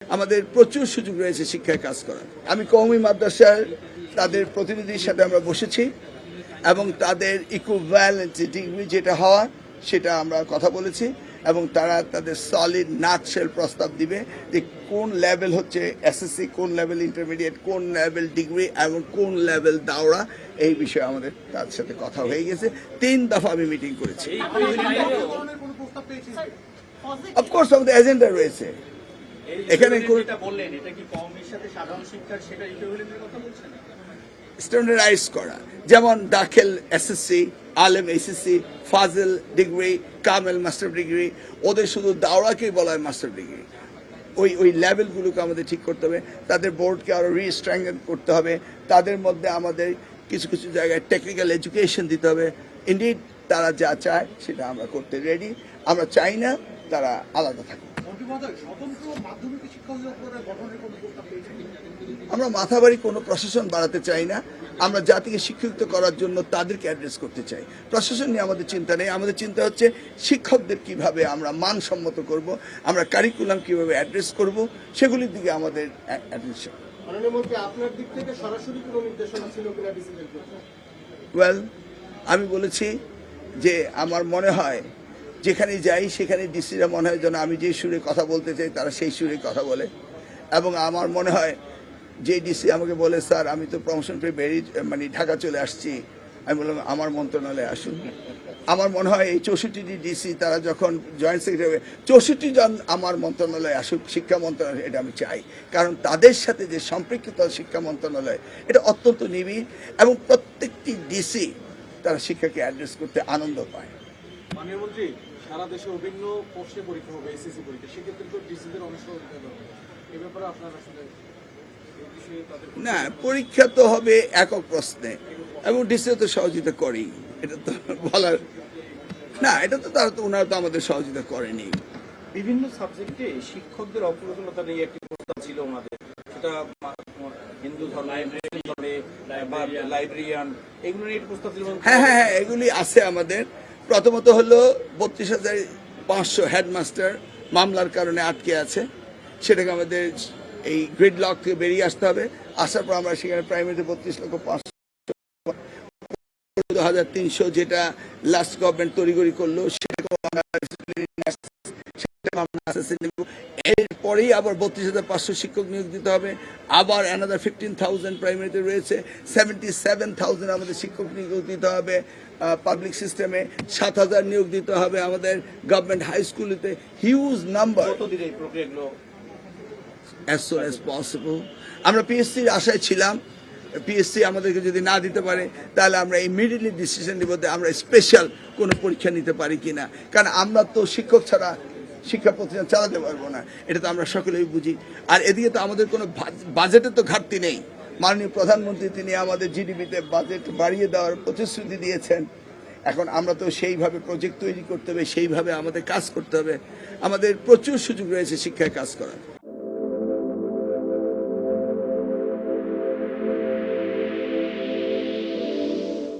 আমাদের প্রচুর সুযোগ রয়েছে শিক্ষায় কাজ করার। আমি কওমি মাদ্রাসার তাদের প্রতিনিধির সাথে আমরা বসেছি এবং তাদের ইকুইভ্যালেন্ট ডিগ্রি যেটা হওয়া সেটা আমরা কথা বলেছি এবং তারা তাদের সলিড নাটশেল প্রস্তাব দিবে যে কোন লেভেল হচ্ছে এসএসসি, কোন লেভেল ইন্টারমিডিয়েট, কোন লেভেল ডিগ্রি এবং কোন লেভেল দাওরা। এই বিষয়ে আমাদের তার সাথে কথা হয়ে গেছে। 3 দফা আমি মিটিং করেছি। অফকোর্স আমাদের এজেন্ডা রয়েছে এখানে। স্ট্যান্ডার্ডাইজ করা, যেমন দাখিল এসএসসি, আলেম এসএসসি, ফাজিল ডিগ্রি, কামেল মাস্টার ডিগ্রি, ওদের শুধু দাওরাকেই বলা হয় মাস্টার ডিগ্রি। ওই লেভেলগুলোকে আমাদের ঠিক করতে হবে, তাদের বোর্ডকে আরও রিস্ট্রেংথেন করতে হবে, তাদের মধ্যে আমাদের কিছু কিছু জায়গায় টেকনিক্যাল এডুকেশন দিতে হবে। ইনডিড তারা যা চায় সেটা আমরা করতে রেডি। আমরা চাই না তারা আলাদা থাকে। আমরা মাথাবাড়ি কোনো প্রশাসন বাড়াতে চাই না। আমরা জাতিকে শিক্ষিত করার জন্য তাদেরকে অ্যাড্রেস করতে চাই। প্রশাসন নিয়ে আমাদের চিন্তা নেই। আমাদের চিন্তা হচ্ছে শিক্ষকদের কিভাবে আমরা মানসম্মত করব, আমরা কারিকুলাম কিভাবে অ্যাড্রেস করব, সেগুলির দিকে আমাদের অ্যাটেনশন। ওয়েল, আমি বলেছি যে আমার মনে হয় যেখানে যাই সেখানে ডিসিরা মনে হয় যেন আমি যে সুরে কথা বলতে চাই তারা সেই সুরে কথা বলে। এবং আমার মনে হয় যে ডিসি আমাকে বলে, স্যার আমি তো প্রমোশন পেয়ে বেরিয়ে ঢাকা চলে আসছি, আমি বললাম আমার মন্ত্রণালয়ে আসুন। আমার মনে হয় এই 64টি ডিসি তারা যখন জয়েন্ট সেক্রেটারি 64 জন আমার মন্ত্রণালয়ে আসুক, শিক্ষা মন্ত্রণালয়, এটা আমি চাই। কারণ তাদের সাথে যে সম্পৃক্ততা শিক্ষা মন্ত্রণালয় এটা অত্যন্ত নিবিড় এবং প্রত্যেকটি ডিসি তারা শিক্ষাকে অ্যাড্রেস করতে আনন্দ পায়। মাননীয় মন্ত্রী, সারা দেশে অভিন্ন প্রশ্নে পরীক্ষা হবে, এসএসসি পরীক্ষা, সেক্ষেত্রে তো ডিসিদের অংশ এই ব্যাপারে আপনার আসলে না, পরীক্ষা তো হবে একক প্রশ্নে এবং ডিসি তো সহযোগিতা করেই, এটা তো বলার না। এটা তো তারা তো ওনারা তো আমাদের সহযোগিতা করেনি। বিভিন্ন সাবজেক্টে শিক্ষকদের অগ্রগতিতা নিয়ে একটি প্রস্তাব ছিল ওনাদের, সেটা হিন্দু ধর্মে, লাইব্রেরিয়ান, এগুলো নিয়ে একটি প্রস্তাব ছিল। হ্যাঁ, এগুলি আছে আমাদের। প্রথমত হলো 32,500 হেডমাস্টার মামলার কারণে আটকে আছে, সেটাকে আমাদের এই গ্রিড লক থেকে বেরিয়ে আসতে হবে। আসার পর আমরা সেখানে প্রাইমারিতে 32,500,300 যেটা লাস্ট গভর্নমেন্ট তড়িঘড়ি করলো সেটাকে এরপরেই আবার 32,500 শিক্ষক নিয়োগ দিতে হবে। আবার অ্যানাদার 15,000 প্রাইমারিতে রয়েছে, 77,000 আমাদের শিক্ষক নিয়োগ দিতে হবে পাবলিক সিস্টেমে, 7,000 নিয়োগ দিতে হবে আমাদের গভর্নমেন্ট হাই স্কুলেতে। Huge number. as soon as possible. আমরা পিএসসির আশায় ছিলাম, পিএসসি আমাদেরকে যদি না দিতে পারে তাহলে আমরা ইমিডিয়েটলি ডিসিশন নিব যে আমরা স্পেশাল কোনো পরীক্ষা নিতে পারি কিনা। কারণ আমরা তো শিক্ষক ছাড়া শিক্ষা প্রতিষ্ঠান চালাতে পারবো না, এটা তো আমরা সকলেই বুঝি। আর এদিকে তো আমাদের কোনো বাজেটের তো ঘাটতি নেই। মাননীয় প্রধানমন্ত্রী তিনি আমাদের জিডিপিতে বাজেট বাড়িয়ে দেওয়ার প্রতিশ্রুতি দিয়েছেন। এখন আমরা তো সেইভাবে প্রজেক্ট তৈরি করতে হবে, সেইভাবে আমাদের কাজ করতে হবে। আমাদের প্রচুর সুযোগ রয়েছে শিক্ষায় কাজ করার।